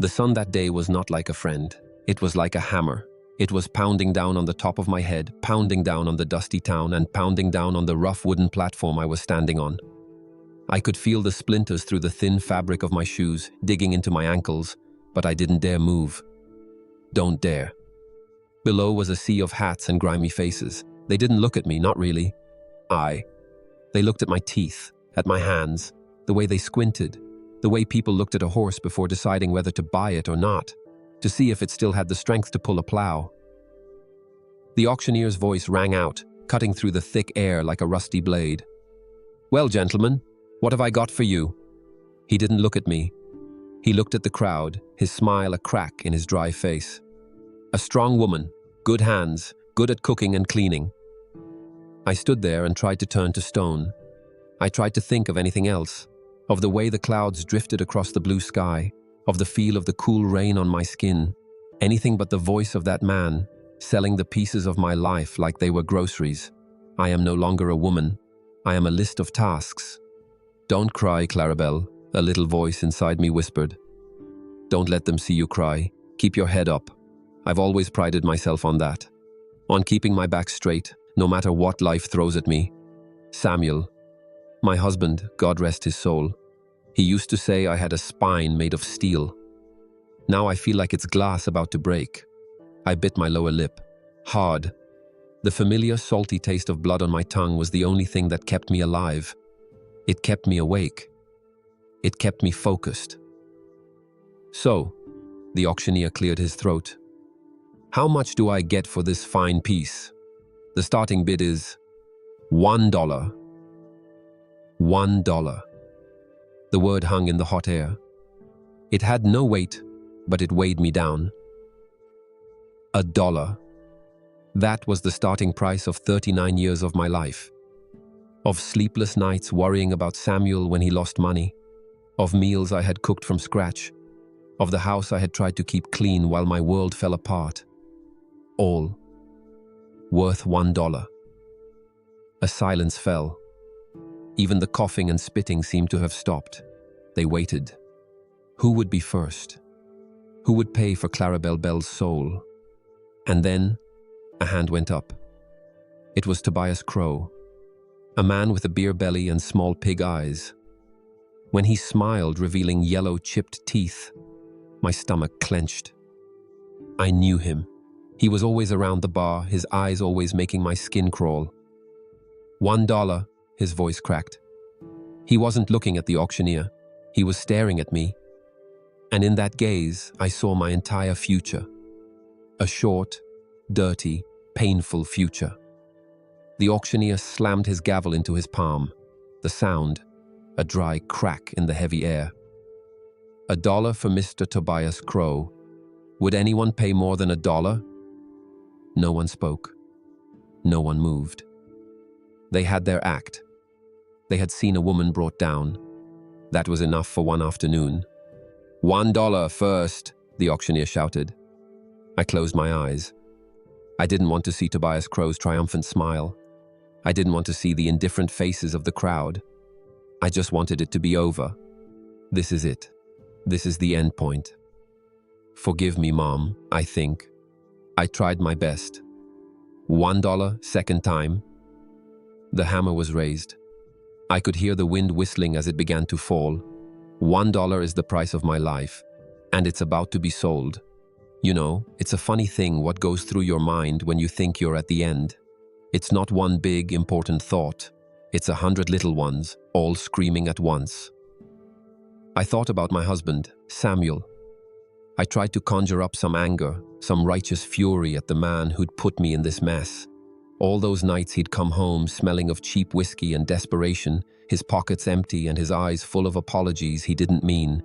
The sun that day was not like a friend. It was like a hammer. It was pounding down on the top of my head, pounding down on the dusty town, and pounding down on the rough wooden platform I was standing on. I could feel the splinters through the thin fabric of my shoes, digging into my ankles, but I didn't dare move. Don't dare. Below was a sea of hats and grimy faces. They didn't look at me, not really. They looked at my teeth, at my hands, the way they squinted, the way people looked at a horse before deciding whether to buy it or not, to see if it still had the strength to pull a plow. The auctioneer's voice rang out, cutting through the thick air like a rusty blade. "Well, gentlemen, what have I got for you?" He didn't look at me. He looked at the crowd, his smile a crack in his dry face. A strong woman, good hands, good at cooking and cleaning. I stood there and tried to turn to stone. I tried to think of anything else, of the way the clouds drifted across the blue sky, of the feel of the cool rain on my skin, anything but the voice of that man, selling the pieces of my life like they were groceries. I am no longer a woman. I am a list of tasks. "Don't cry, Clarabelle," a little voice inside me whispered. "Don't let them see you cry. Keep your head up. I've always prided myself on that. On keeping my back straight, no matter what life throws at me. Samuel, my husband, God rest his soul, he used to say I had a spine made of steel. Now I feel like it's glass about to break." I bit my lower lip. Hard. The familiar salty taste of blood on my tongue was the only thing that kept me alive. It kept me awake. It kept me focused. "So," the auctioneer cleared his throat, "how much do I get for this fine piece? The starting bid is $1. $1. The word hung in the hot air. It had no weight, but it weighed me down. $1. That was the starting price of 39 years of my life. Of sleepless nights worrying about Samuel when he lost money. Of meals I had cooked from scratch. Of the house I had tried to keep clean while my world fell apart. All worth $1. A silence fell. Even the coughing and spitting seemed to have stopped. They waited. Who would be first? Who would pay for Clarabelle Bell's soul? And then, a hand went up. It was Tobias Crow, a man with a beer belly and small pig eyes. When he smiled, revealing yellow chipped teeth, my stomach clenched. I knew him. He was always around the bar, his eyes always making my skin crawl. $1, his voice cracked. He wasn't looking at the auctioneer. He was staring at me. And in that gaze, I saw my entire future. A short, dirty, painful future. The auctioneer slammed his gavel into his palm. The sound, a dry crack in the heavy air. $1 for Mr. Tobias Crow. Would anyone pay more than $1? No one spoke. No one moved. They had their act. They had seen a woman brought down. That was enough for one afternoon. $1 first, the auctioneer shouted. I closed my eyes. I didn't want to see Tobias Crow's triumphant smile. I didn't want to see the indifferent faces of the crowd. I just wanted it to be over. This is it. This is the end point. Forgive me, Mom, I think. I tried my best. $1, second time. The hammer was raised. I could hear the wind whistling as it began to fall. $1 is the price of my life, and it's about to be sold. You know, it's a funny thing what goes through your mind when you think you're at the end. It's not one big, important thought. It's 100 little ones, all screaming at once. I thought about my husband, Samuel. I tried to conjure up some anger, some righteous fury at the man who'd put me in this mess. All those nights he'd come home smelling of cheap whiskey and desperation, his pockets empty and his eyes full of apologies he didn't mean.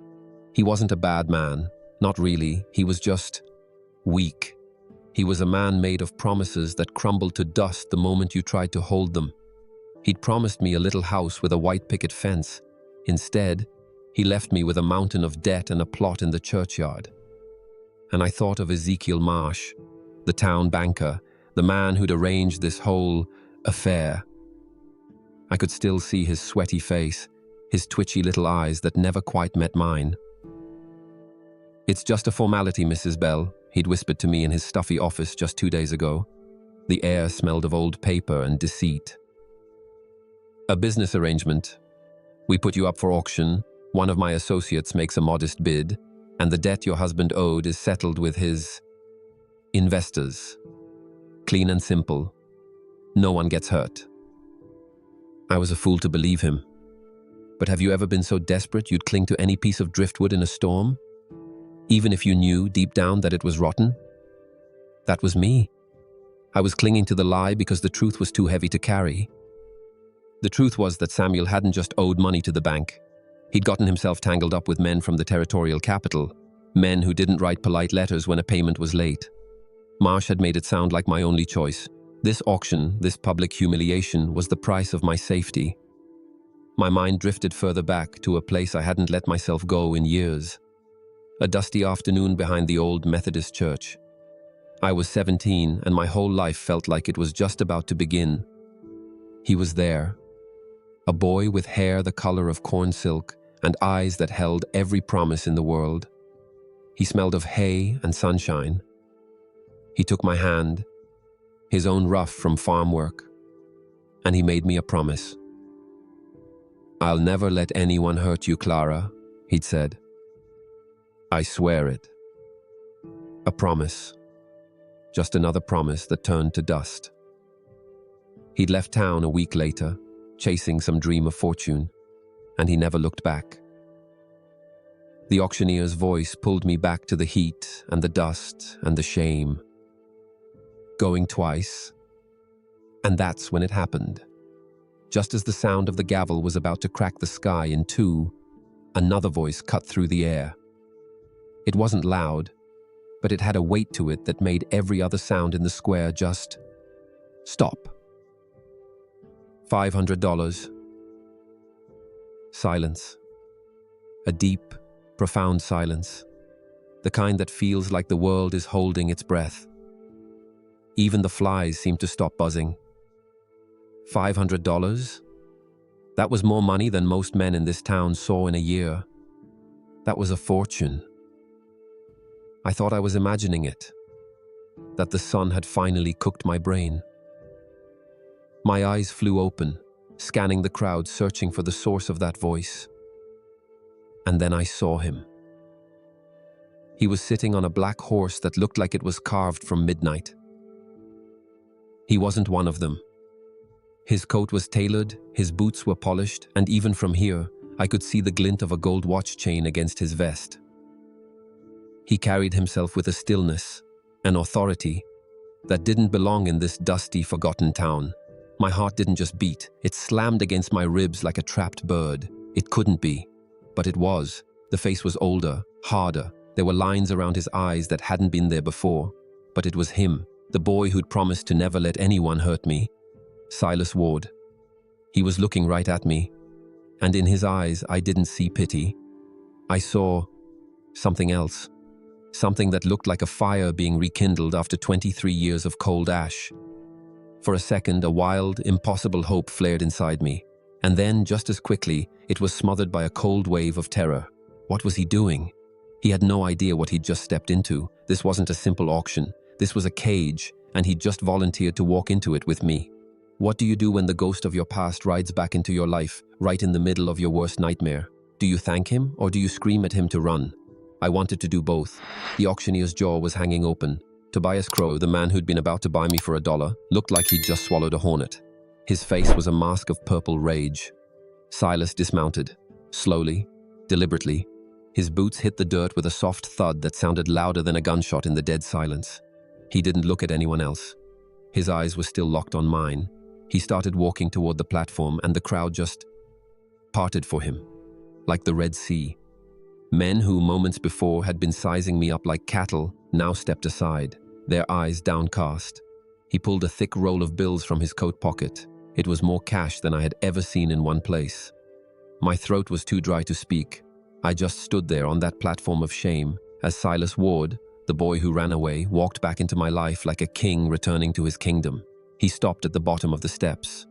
He wasn't a bad man, not really. He was just weak. He was a man made of promises that crumbled to dust the moment you tried to hold them. He'd promised me a little house with a white picket fence. Instead, he left me with a mountain of debt and a plot in the churchyard. And I thought of Ezekiel Marsh, the town banker, the man who'd arranged this whole affair. I could still see his sweaty face, his twitchy little eyes that never quite met mine. "It's just a formality, Mrs. Bell," he'd whispered to me in his stuffy office just 2 days ago. The air smelled of old paper and deceit. "A business arrangement. We put you up for auction, one of my associates makes a modest bid, and the debt your husband owed is settled with his investors. Clean and simple. No one gets hurt." I was a fool to believe him. But have you ever been so desperate you'd cling to any piece of driftwood in a storm? Even if you knew deep down that it was rotten? That was me. I was clinging to the lie because the truth was too heavy to carry. The truth was that Samuel hadn't just owed money to the bank. He'd gotten himself tangled up with men from the territorial capital, men who didn't write polite letters when a payment was late. Marsh had made it sound like my only choice. This auction, this public humiliation, was the price of my safety. My mind drifted further back to a place I hadn't let myself go in years. A dusty afternoon behind the old Methodist church. I was 17 and my whole life felt like it was just about to begin. He was there. A boy with hair the color of corn silk and eyes that held every promise in the world. He smelled of hay and sunshine. He took my hand, his own rough from farm work, and he made me a promise. "I'll never let anyone hurt you, Clara," he'd said. "I swear it." A promise. Just another promise that turned to dust. He'd left town a week later, chasing some dream of fortune, and he never looked back. The auctioneer's voice pulled me back to the heat and the dust and the shame. Going twice, and that's when it happened. Just as the sound of the gavel was about to crack the sky in two, another voice cut through the air. It wasn't loud, but it had a weight to it that made every other sound in the square just stop. $500. Silence. A deep, profound silence. The kind that feels like the world is holding its breath. Even the flies seemed to stop buzzing. $500? That was more money than most men in this town saw in a year. That was a fortune. I thought I was imagining it, that the sun had finally cooked my brain. My eyes flew open, scanning the crowd, searching for the source of that voice. And then I saw him. He was sitting on a black horse that looked like it was carved from midnight. He wasn't one of them. His coat was tailored, his boots were polished, and even from here, I could see the glint of a gold watch chain against his vest. He carried himself with a stillness, an authority, that didn't belong in this dusty, forgotten town. My heart didn't just beat, it slammed against my ribs like a trapped bird. It couldn't be, but it was. The face was older, harder. There were lines around his eyes that hadn't been there before. But it was him, the boy who'd promised to never let anyone hurt me. Silas Ward. He was looking right at me, and in his eyes I didn't see pity. I saw something else. Something that looked like a fire being rekindled after 23 years of cold ash. For a second, a wild, impossible hope flared inside me. And then, just as quickly, it was smothered by a cold wave of terror. What was he doing? He had no idea what he'd just stepped into. This wasn't a simple auction. This was a cage, and he'd just volunteered to walk into it with me. What do you do when the ghost of your past rides back into your life, right in the middle of your worst nightmare? Do you thank him, or do you scream at him to run? I wanted to do both. The auctioneer's jaw was hanging open. Tobias Crow, the man who'd been about to buy me for $1, looked like he'd just swallowed a hornet. His face was a mask of purple rage. Silas dismounted, slowly, deliberately. His boots hit the dirt with a soft thud that sounded louder than a gunshot in the dead silence. He didn't look at anyone else. His eyes were still locked on mine. He started walking toward the platform, and the crowd just parted for him, like the Red Sea. Men who moments before had been sizing me up like cattle now stepped aside, their eyes downcast. He pulled a thick roll of bills from his coat pocket. It was more cash than I had ever seen in one place. My throat was too dry to speak. I just stood there on that platform of shame as Silas Ward, the boy who ran away, walked back into my life like a king returning to his kingdom. He stopped at the bottom of the steps.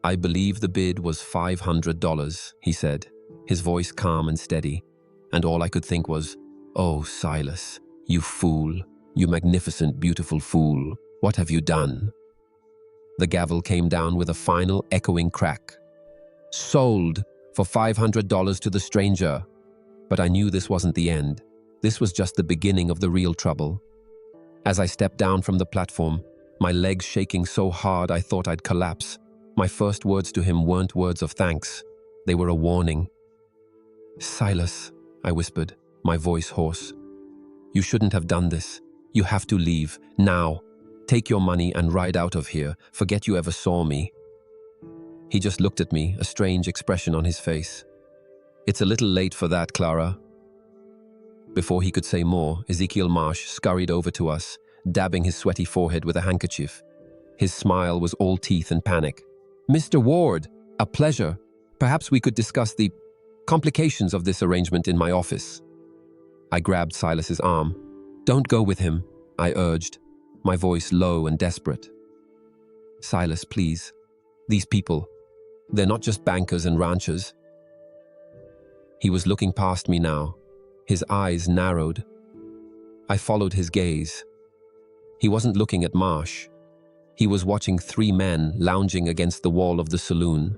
"I believe the bid was $500, he said, his voice calm and steady, and all I could think was, "Oh, Silas, you fool, you magnificent, beautiful fool, what have you done?" The gavel came down with a final echoing crack. "Sold for $500 to the stranger." But I knew this wasn't the end. This was just the beginning of the real trouble. As I stepped down from the platform, my legs shaking so hard I thought I'd collapse, my first words to him weren't words of thanks. They were a warning. "Silas," I whispered, my voice hoarse. "You shouldn't have done this. You have to leave, now. Take your money and ride out of here. Forget you ever saw me." He just looked at me, a strange expression on his face. "It's a little late for that, Clara." Before he could say more, Ezekiel Marsh scurried over to us, dabbing his sweaty forehead with a handkerchief. His smile was all teeth and panic. "Mr. Ward, a pleasure. Perhaps we could discuss the complications of this arrangement in my office." I grabbed Silas's arm. "Don't go with him," I urged, my voice low and desperate. "Silas, please. These people, they're not just bankers and ranchers." He was looking past me now, his eyes narrowed. I followed his gaze. He wasn't looking at Marsh. He was watching three men lounging against the wall of the saloon.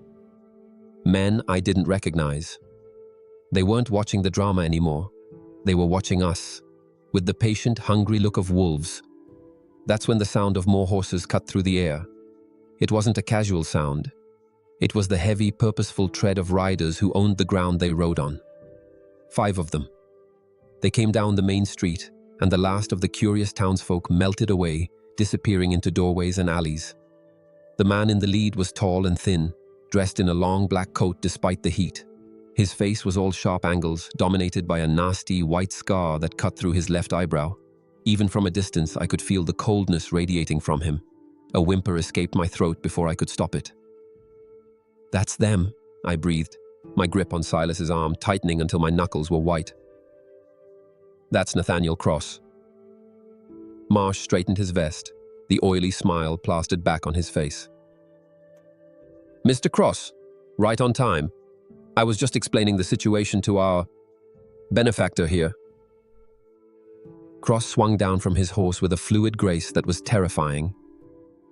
Men I didn't recognize. They weren't watching the drama anymore. They were watching us, with the patient, hungry look of wolves. That's when the sound of more horses cut through the air. It wasn't a casual sound. It was the heavy, purposeful tread of riders who owned the ground they rode on. 5 of them. They came down the main street, and the last of the curious townsfolk melted away, disappearing into doorways and alleys. The man in the lead was tall and thin, dressed in a long black coat despite the heat. His face was all sharp angles, dominated by a nasty white scar that cut through his left eyebrow. Even from a distance, I could feel the coldness radiating from him. A whimper escaped my throat before I could stop it. "That's them," I breathed, my grip on Silas's arm tightening until my knuckles were white. "That's Nathaniel Cross." Marsh straightened his vest, the oily smile plastered back on his face. "Mr. Cross, right on time. I was just explaining the situation to our benefactor here." Cross swung down from his horse with a fluid grace that was terrifying.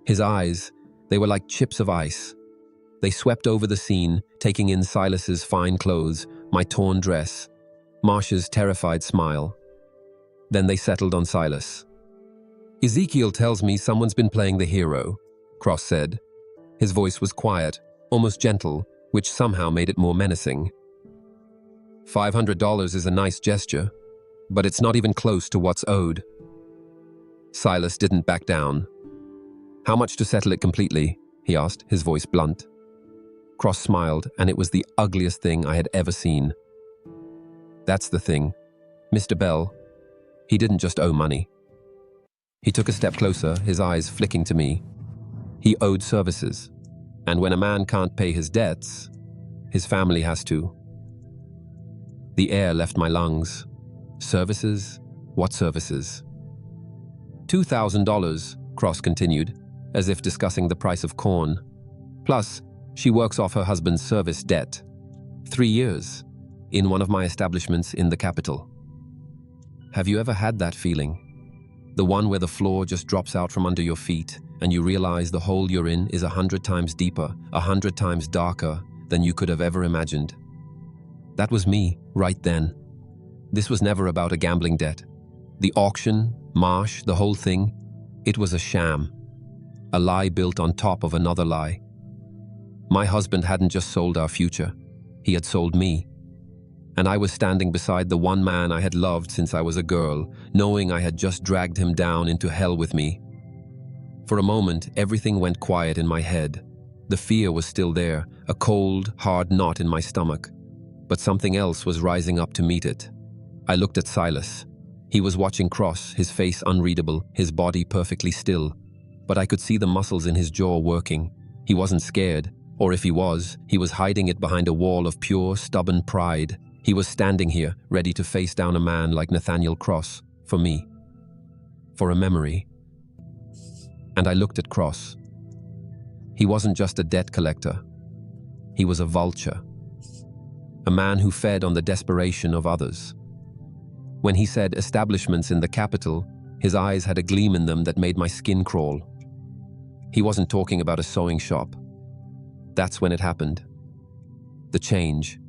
His eyes, they were like chips of ice. They swept over the scene, taking in Silas's fine clothes, my torn dress, Marsh's terrified smile. Then they settled on Silas. "Ezekiel tells me someone's been playing the hero," Cross said. His voice was quiet, almost gentle, which somehow made it more menacing. $500 is a nice gesture, but it's not even close to what's owed." Silas didn't back down. "How much to settle it completely?" he asked, his voice blunt. Cross smiled, and it was the ugliest thing I had ever seen. "That's the thing. Mr. Bell, he didn't just owe money." He took a step closer, his eyes flicking to me. "He owed services. And when a man can't pay his debts, his family has to." The air left my lungs. "Services? What services?" $2,000, Cross continued, as if discussing the price of corn. "Plus, she works off her husband's service debt. 3 years, in one of my establishments in the capital." Have you ever had that feeling? The one where the floor just drops out from under your feet, and you realize the hole you're in is 100 times deeper, 100 times darker than you could have ever imagined. That was me, right then. This was never about a gambling debt. The auction, Marsh, the whole thing, it was a sham. A lie built on top of another lie. My husband hadn't just sold our future, he had sold me. And I was standing beside the one man I had loved since I was a girl, knowing I had just dragged him down into hell with me. For a moment, everything went quiet in my head. The fear was still there, a cold, hard knot in my stomach. But something else was rising up to meet it. I looked at Silas. He was watching Cross, his face unreadable, his body perfectly still. But I could see the muscles in his jaw working. He wasn't scared, or if he was hiding it behind a wall of pure, stubborn pride. He was standing here, ready to face down a man like Nathaniel Cross, for me. For a memory. And I looked at Cross. He wasn't just a debt collector. He was a vulture. A man who fed on the desperation of others. When he said establishments in the capital, his eyes had a gleam in them that made my skin crawl. He wasn't talking about a sewing shop. That's when it happened. The change.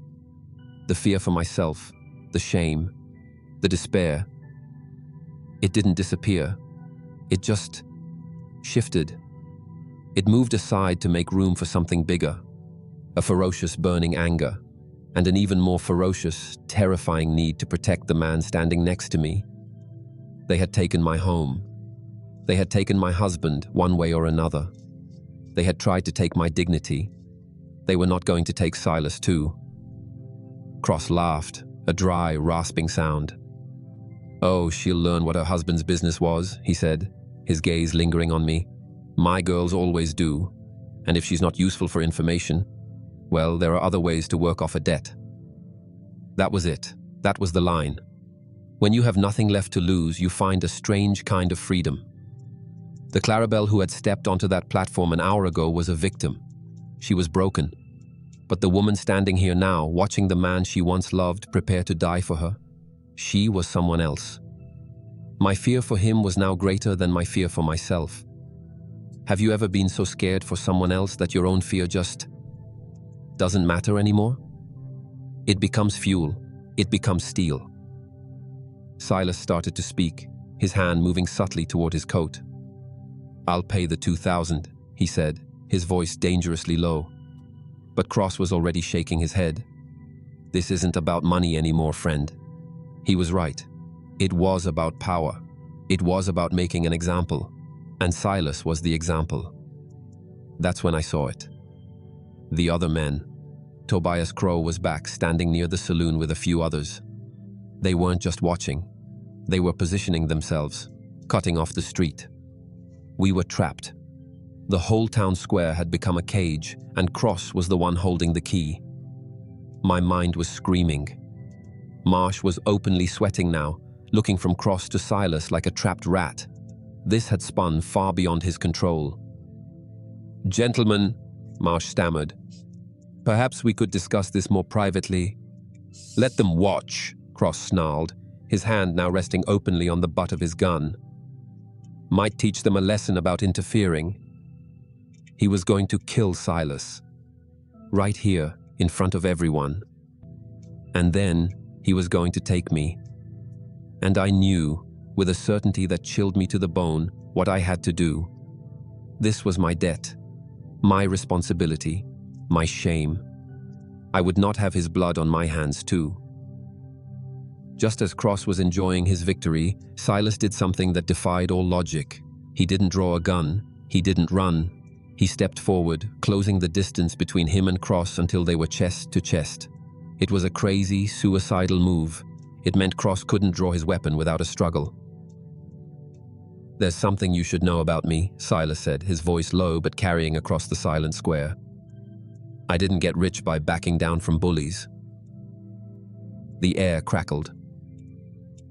The fear for myself. The shame. The despair. It didn't disappear. It just shifted. It moved aside to make room for something bigger. A ferocious burning anger. And an even more ferocious, terrifying need to protect the man standing next to me. They had taken my home. They had taken my husband, one way or another. They had tried to take my dignity. They were not going to take Silas too. Cross laughed, a dry, rasping sound. "Oh, she'll learn what her husband's business was," he said, his gaze lingering on me. "My girls always do. And if she's not useful for information, well, there are other ways to work off a debt." That was it. That was the line. When you have nothing left to lose, you find a strange kind of freedom. The Clarabelle who had stepped onto that platform an hour ago was a victim. She was broken. But the woman standing here now, watching the man she once loved prepare to die for her, she was someone else. My fear for him was now greater than my fear for myself. Have you ever been so scared for someone else that your own fear just doesn't matter anymore? It becomes fuel. It becomes steel. Silas started to speak, his hand moving subtly toward his coat. "I'll pay the 2,000, he said, his voice dangerously low. But Cross was already shaking his head. "This isn't about money anymore, friend." He was right. It was about power. It was about making an example. And Silas was the example. That's when I saw it. The other men. Tobias Crow was back, standing near the saloon with a few others. They weren't just watching. They were positioning themselves, cutting off the street. We were trapped. The whole town square had become a cage, and Cross was the one holding the key. My mind was screaming. Marsh was openly sweating now, looking from Cross to Silas like a trapped rat. This had spun far beyond his control. "Gentlemen," Marsh stammered, "perhaps we could discuss this more privately." "Let them watch," Cross snarled, his hand now resting openly on the butt of his gun. "Might teach them a lesson about interfering." He was going to kill Silas. Right here, in front of everyone. And then he was going to take me. And I knew, with a certainty that chilled me to the bone, what I had to do. This was my debt, my responsibility, my shame. I would not have his blood on my hands too. Just as Cross was enjoying his victory, Silas did something that defied all logic. He didn't draw a gun. He didn't run. He stepped forward, closing the distance between him and Cross until they were chest to chest. It was a crazy, suicidal move. It meant Cross couldn't draw his weapon without a struggle. "There's something you should know about me," Silas said, his voice low but carrying across the silent square. "I didn't get rich by backing down from bullies." The air crackled.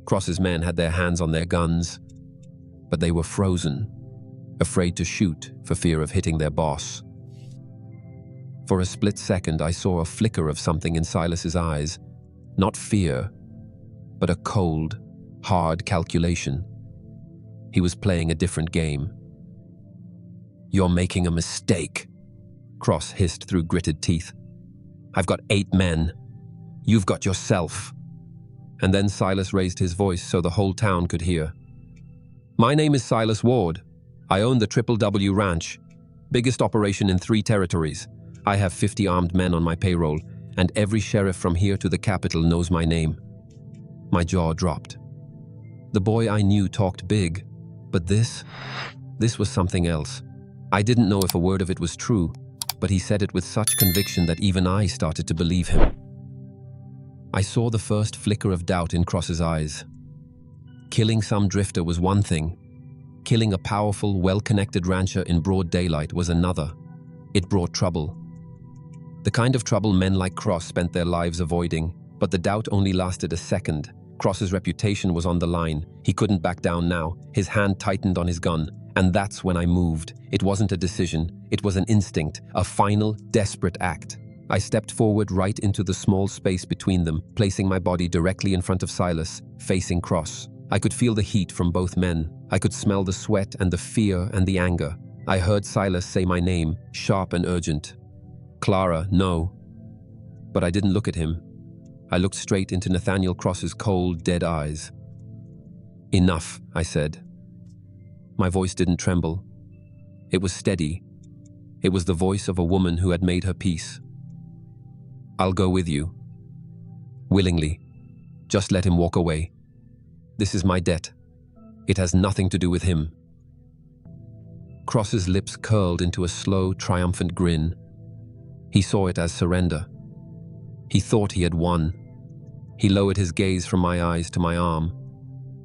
Cross's men had their hands on their guns, but they were frozen, afraid to shoot for fear of hitting their boss. For a split second, I saw a flicker of something in Silas's eyes. Not fear, but a cold, hard calculation. He was playing a different game. "You're making a mistake," Cross hissed through gritted teeth. "I've got 8 men. You've got yourself." And then Silas raised his voice so the whole town could hear. "My name is Silas Ward. I own the Triple W Ranch, biggest operation in 3 territories. I have 50 armed men on my payroll, and every sheriff from here to the capital knows my name." My jaw dropped. The boy I knew talked big, but this was something else. I didn't know if a word of it was true, but he said it with such conviction that even I started to believe him. I saw the first flicker of doubt in Cross's eyes. Killing some drifter was one thing. Killing a powerful, well-connected rancher in broad daylight was another. It brought trouble. The kind of trouble men like Cross spent their lives avoiding, but the doubt only lasted a second. Cross's reputation was on the line. He couldn't back down now. His hand tightened on his gun, and that's when I moved. It wasn't a decision. It was an instinct, a final, desperate act. I stepped forward right into the small space between them, placing my body directly in front of Silas, facing Cross. I could feel the heat from both men. I could smell the sweat and the fear and the anger. I heard Silas say my name, sharp and urgent. Clara, no. But I didn't look at him. I looked straight into Nathaniel Cross's cold, dead eyes. Enough, I said. My voice didn't tremble. It was steady. It was the voice of a woman who had made her peace. I'll go with you. Willingly. Just let him walk away. This is my debt. It has nothing to do with him. Cross's lips curled into a slow, triumphant grin. He saw it as surrender. He thought he had won. He lowered his gaze from my eyes to my arm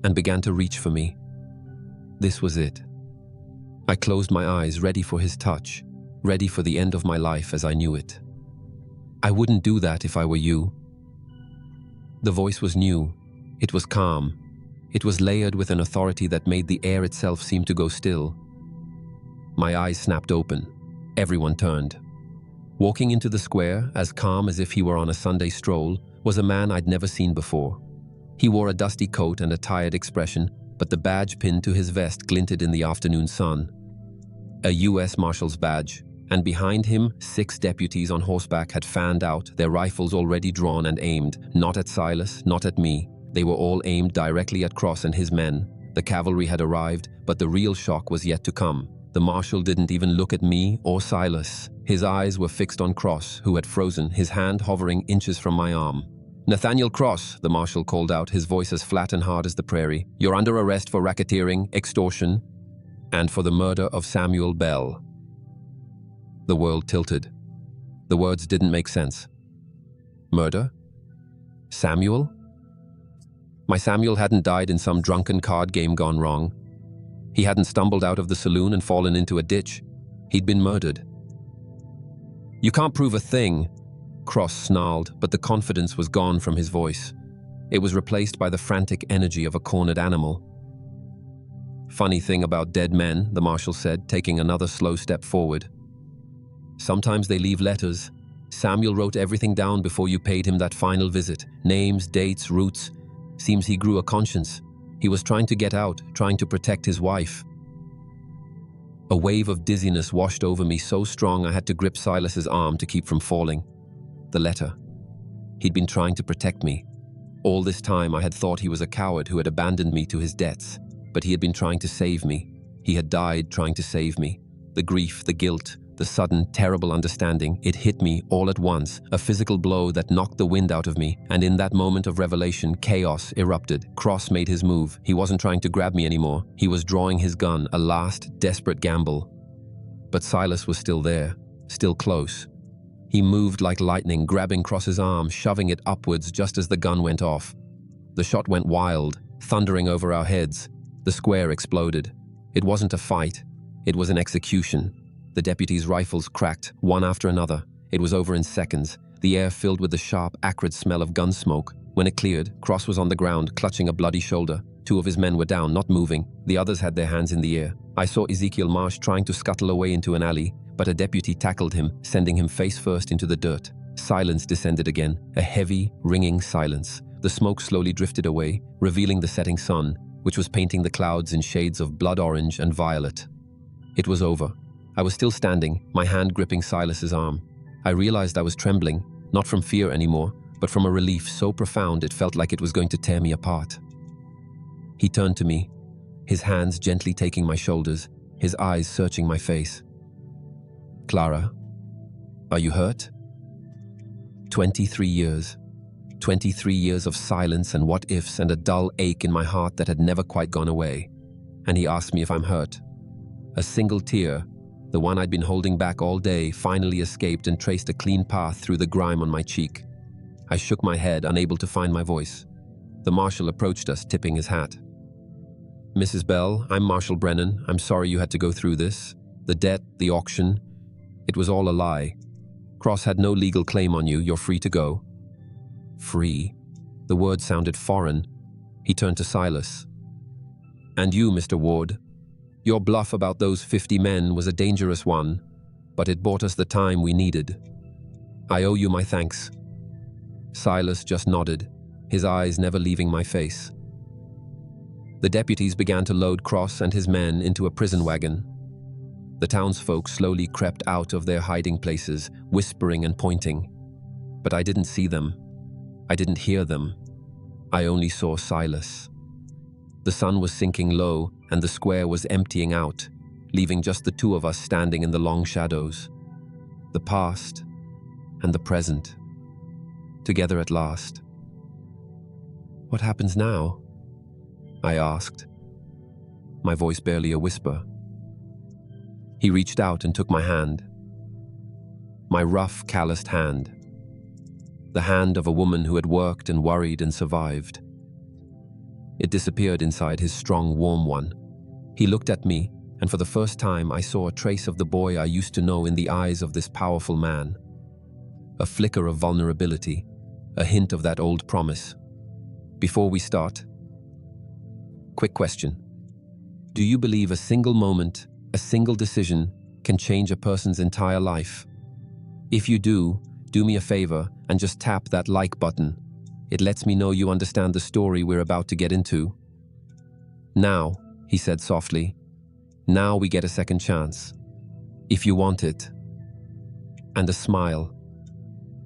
and began to reach for me. This was it. I closed my eyes, ready for his touch, ready for the end of my life as I knew it. I wouldn't do that if I were you. The voice was new. It was calm. It was layered with an authority that made the air itself seem to go still. My eyes snapped open. Everyone turned. Walking into the square, as calm as if he were on a Sunday stroll, was a man I'd never seen before. He wore a dusty coat and a tired expression, but the badge pinned to his vest glinted in the afternoon sun. A U.S. Marshal's badge, and behind him 6 deputies on horseback had fanned out, their rifles already drawn and aimed, not at Silas, not at me. They were all aimed directly at Cross and his men. The cavalry had arrived, but the real shock was yet to come. The marshal didn't even look at me or Silas. His eyes were fixed on Cross, who had frozen, his hand hovering inches from my arm. Nathaniel Cross, the marshal called out, his voice as flat and hard as the prairie. You're under arrest for racketeering, extortion, and for the murder of Samuel Bell. The world tilted. The words didn't make sense. Murder? Samuel? My Samuel hadn't died in some drunken card game gone wrong. He hadn't stumbled out of the saloon and fallen into a ditch. He'd been murdered. You can't prove a thing, Cross snarled, but the confidence was gone from his voice. It was replaced by the frantic energy of a cornered animal. Funny thing about dead men, the marshal said, taking another slow step forward. Sometimes they leave letters. Samuel wrote everything down before you paid him that final visit. Names, dates, routes. Seems he grew a conscience. He was trying to get out, trying to protect his wife. A wave of dizziness washed over me so strong I had to grip Silas's arm to keep from falling. The letter. He'd been trying to protect me. All this time I had thought he was a coward who had abandoned me to his debts, but he had been trying to save me. He had died trying to save me. The grief, the guilt, the sudden, terrible understanding, it hit me all at once, a physical blow that knocked the wind out of me, and in that moment of revelation, chaos erupted. Cross made his move. He wasn't trying to grab me anymore. He was drawing his gun, a last, desperate gamble. But Silas was still there, still close. He moved like lightning, grabbing Cross's arm, shoving it upwards just as the gun went off. The shot went wild, thundering over our heads. The square exploded. It wasn't a fight. It was an execution. The deputies' rifles cracked, one after another. It was over in seconds, the air filled with the sharp, acrid smell of gun smoke. When it cleared, Cross was on the ground, clutching a bloody shoulder. 2 of his men were down, not moving. The others had their hands in the air. I saw Ezekiel Marsh trying to scuttle away into an alley, but a deputy tackled him, sending him face first into the dirt. Silence descended again, a heavy, ringing silence. The smoke slowly drifted away, revealing the setting sun, which was painting the clouds in shades of blood orange and violet. It was over. I was still standing, my hand gripping Silas's arm. I realized I was trembling, not from fear anymore, but from a relief so profound it felt like it was going to tear me apart. He turned to me, his hands gently taking my shoulders, his eyes searching my face. Clara, are you hurt? 23 years. 23 years of silence and what-ifs and a dull ache in my heart that had never quite gone away. And he asked me if I'm hurt. A single tear, the one I'd been holding back all day, finally escaped and traced a clean path through the grime on my cheek. I shook my head, unable to find my voice. The marshal approached us, tipping his hat. Mrs. Bell, I'm Marshal Brennan. I'm sorry you had to go through this. The debt, the auction, it was all a lie. Cross had no legal claim on you. You're free to go. Free? The word sounded foreign. He turned to Silas. And you, Mr. Ward. Your bluff about those 50 men was a dangerous one, but it bought us the time we needed. I owe you my thanks. Silas just nodded, his eyes never leaving my face. The deputies began to load Cross and his men into a prison wagon. The townsfolk slowly crept out of their hiding places, whispering and pointing. But I didn't see them. I didn't hear them. I only saw Silas. The sun was sinking low, and the square was emptying out, leaving just the two of us standing in the long shadows. The past and the present, together at last. What happens now? I asked, my voice barely a whisper. He reached out and took my hand. My rough, calloused hand. The hand of a woman who had worked and worried and survived. It disappeared inside his strong, warm one. He looked at me, and for the first time I saw a trace of the boy I used to know in the eyes of this powerful man. A flicker of vulnerability, a hint of that old promise. Before we start, quick question. Do you believe a single moment, a single decision, can change a person's entire life? If you do me a favor and just tap that like button. It lets me know you understand the story we're about to get into. Now, he said softly, now we get a second chance. If you want it. And a smile.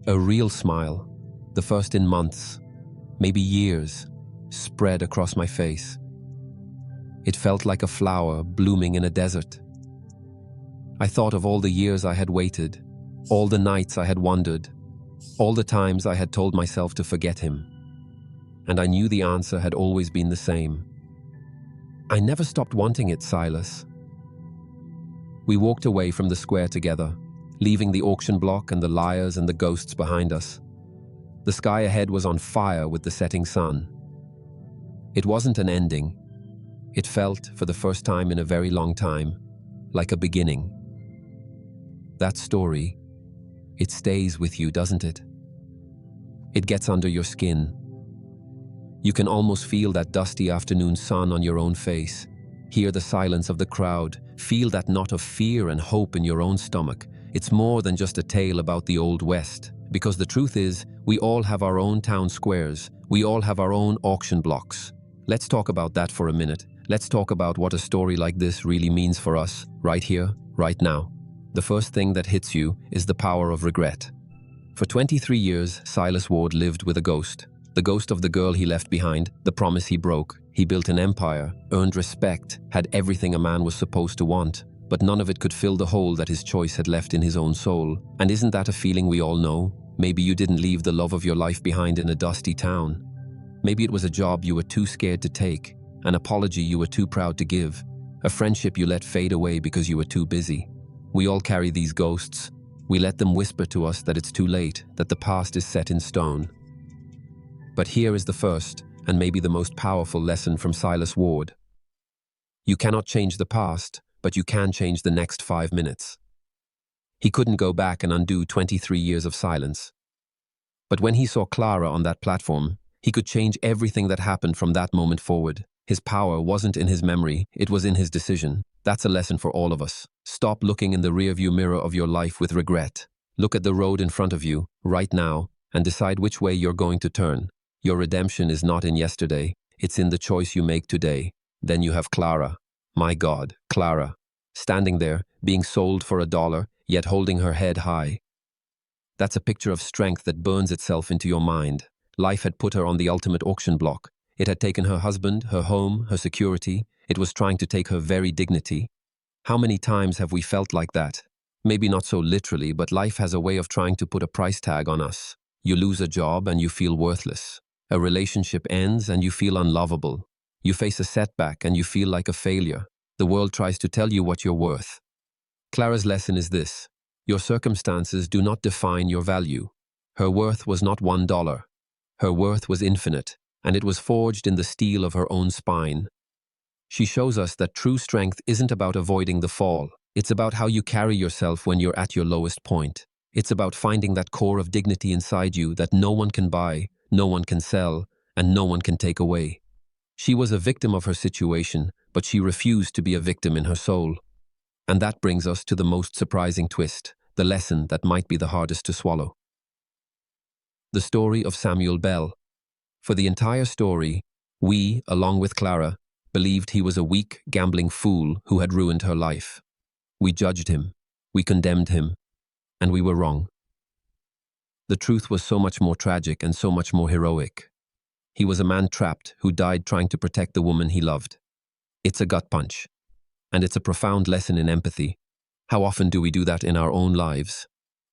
A real smile. The first in months, maybe years, spread across my face. It felt like a flower blooming in a desert. I thought of all the years I had waited, all the nights I had wondered, all the times I had told myself to forget him. And I knew the answer had always been the same. I never stopped wanting it, Silas. We walked away from the square together, leaving the auction block and the liars and the ghosts behind us. The sky ahead was on fire with the setting sun. It wasn't an ending. It felt, for the first time in a very long time, like a beginning. That story, it stays with you, doesn't it? It gets under your skin. You can almost feel that dusty afternoon sun on your own face, hear the silence of the crowd, feel that knot of fear and hope in your own stomach. It's more than just a tale about the Old West, because the truth is, we all have our own town squares, we all have our own auction blocks. Let's talk about that for a minute. Let's talk about what a story like this really means for us, right here, right now. The first thing that hits you is the power of regret. For 23 years, Silas Ward lived with a ghost. The ghost of the girl he left behind, the promise he broke. He built an empire, earned respect, had everything a man was supposed to want, but none of it could fill the hole that his choice had left in his own soul. And isn't that a feeling we all know? Maybe you didn't leave the love of your life behind in a dusty town. Maybe it was a job you were too scared to take, an apology you were too proud to give, a friendship you let fade away because you were too busy. We all carry these ghosts. We let them whisper to us that it's too late, that the past is set in stone. But here is the first, and maybe the most powerful lesson from Silas Ward. You cannot change the past, but you can change the next 5 minutes. He couldn't go back and undo 23 years of silence. But when he saw Clara on that platform, he could change everything that happened from that moment forward. His power wasn't in his memory, it was in his decision. That's a lesson for all of us. Stop looking in the rearview mirror of your life with regret. Look at the road in front of you, right now, and decide which way you're going to turn. Your redemption is not in yesterday, it's in the choice you make today. Then you have Clara. My God, Clara. Standing there, being sold for $1, yet holding her head high. That's a picture of strength that burns itself into your mind. Life had put her on the ultimate auction block. It had taken her husband, her home, her security. It was trying to take her very dignity. How many times have we felt like that? Maybe not so literally, but life has a way of trying to put a price tag on us. You lose a job and you feel worthless. A relationship ends and you feel unlovable. You face a setback and you feel like a failure. The world tries to tell you what you're worth. Clara's lesson is this: your circumstances do not define your value. Her worth was not $1. Her worth was infinite, and it was forged in the steel of her own spine. She shows us that true strength isn't about avoiding the fall. It's about how you carry yourself when you're at your lowest point. It's about finding that core of dignity inside you that no one can buy, no one can sell, and no one can take away. She was a victim of her situation, but she refused to be a victim in her soul. And that brings us to the most surprising twist, the lesson that might be the hardest to swallow. the story of Samuel Bell. For the entire story, we, along with Clara, believed he was a weak, gambling fool who had ruined her life. We judged him, we condemned him, and we were wrong. The truth was so much more tragic and so much more heroic. He was a man trapped who died trying to protect the woman he loved. It's a gut punch, and it's a profound lesson in empathy. How often do we do that in our own lives?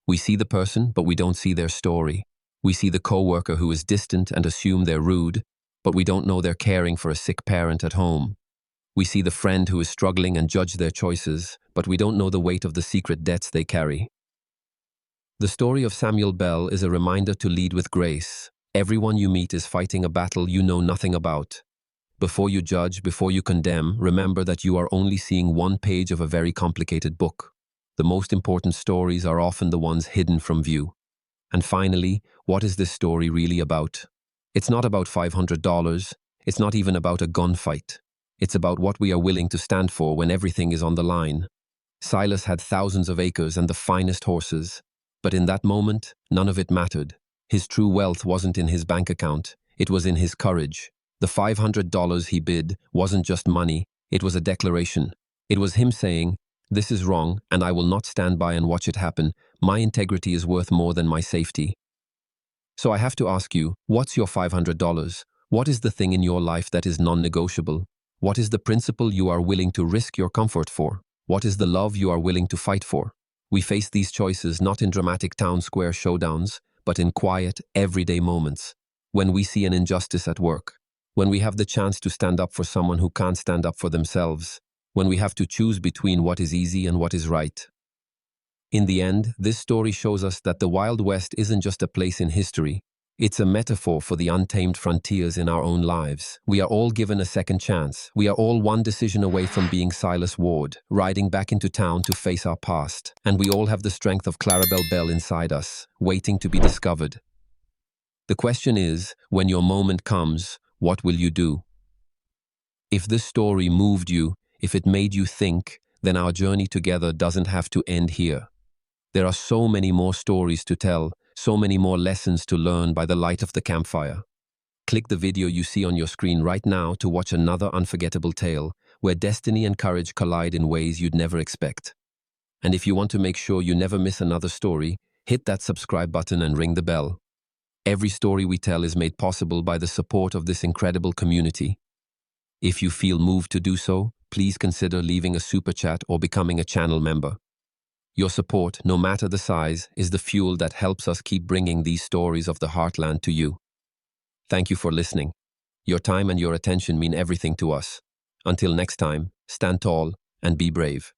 We see the person, but we don't see their story. We see the coworker who is distant and assume they're rude, but we don't know they're caring for a sick parent at home. We see the friend who is struggling and judge their choices, but we don't know the weight of the secret debts they carry. The story of Samuel Bell is a reminder to lead with grace. Everyone you meet is fighting a battle you know nothing about. Before you judge, before you condemn, remember that you are only seeing one page of a very complicated book. The most important stories are often the ones hidden from view. And finally, what is this story really about? It's not about $500. It's not even about a gunfight. It's about what we are willing to stand for when everything is on the line. Silas had thousands of acres and the finest horses. But in that moment, none of it mattered. His true wealth wasn't in his bank account. It was in his courage. The $500 he bid wasn't just money. It was a declaration. It was him saying, "This is wrong, and I will not stand by and watch it happen. My integrity is worth more than my safety." So I have to ask you, what's your $500? What is the thing in your life that is non-negotiable? What is the principle you are willing to risk your comfort for? What is the love you are willing to fight for? We face these choices not in dramatic town square showdowns, but in quiet, everyday moments. When we see an injustice at work. When we have the chance to stand up for someone who can't stand up for themselves. When we have to choose between what is easy and what is right. In the end, this story shows us that the Wild West isn't just a place in history. It's a metaphor for the untamed frontiers in our own lives. We are all given a second chance. We are all one decision away from being Silas Ward, riding back into town to face our past. And we all have the strength of Clarabelle Bell inside us, waiting to be discovered. The question is, when your moment comes, what will you do? If this story moved you, if it made you think, then our journey together doesn't have to end here. There are so many more stories to tell, so many more lessons to learn by the light of the campfire. Click the video you see on your screen right now to watch another unforgettable tale where destiny and courage collide in ways you'd never expect. And if you want to make sure you never miss another story, hit that subscribe button and ring the bell. Every story we tell is made possible by the support of this incredible community. If you feel moved to do so, please consider leaving a super chat or becoming a channel member. Your support, no matter the size, is the fuel that helps us keep bringing these stories of the heartland to you. Thank you for listening. Your time and your attention mean everything to us. Until next time, stand tall and be brave.